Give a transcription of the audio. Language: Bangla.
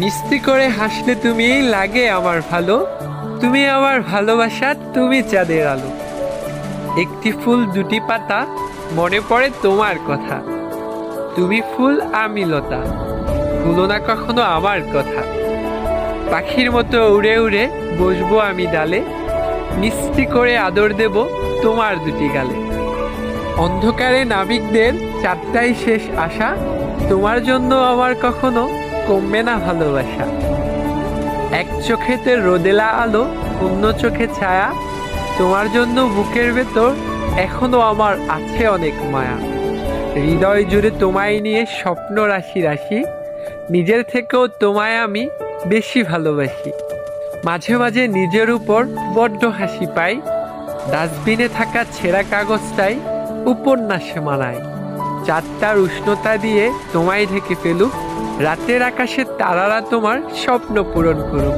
মিষ্টি করে হাসলে তুমি লাগে আমার ভালো, তুমি আমার ভালোবাসা, তুমি চাঁদের আলো। একটি ফুল দুটি পাতা, মনে পড়ে তোমার কথা। তুমি ফুল আমি লতা, ভুলো না কখনো আমার কথা। পাখির মতো উড়ে উড়ে বসবো আমি ডালে, মিষ্টি করে আদর দেব তোমার দুটি গালে। অন্ধকারে নাবিকদের চারটাই শেষ আশা, তোমার জন্য আমার কখনো কমবে না ভালোবাসা। এক চোখেতে রোদেলা আলো, অন্য চোখে ছায়া, তোমার জন্য বুকের ভেতর এখনো আমার আছে অনেক মায়া। হৃদয় জুড়ে তোমায় নিয়ে স্বপ্ন রাশি রাশি, নিজের থেকেও তোমায় আমি বেশি ভালোবাসি। মাঝে মাঝে নিজের উপর বড্ড হাসি পাই, ডাস্টবিনে থাকা ছেঁড়া কাগজটাই উপন্যাসে মানায়। চাঁদটার উষ্ণতা দিয়ে তোমায় ঢেকে ফেলুক, রাতের আকাশে তারারা তোমার স্বপ্ন পূরণ করুক।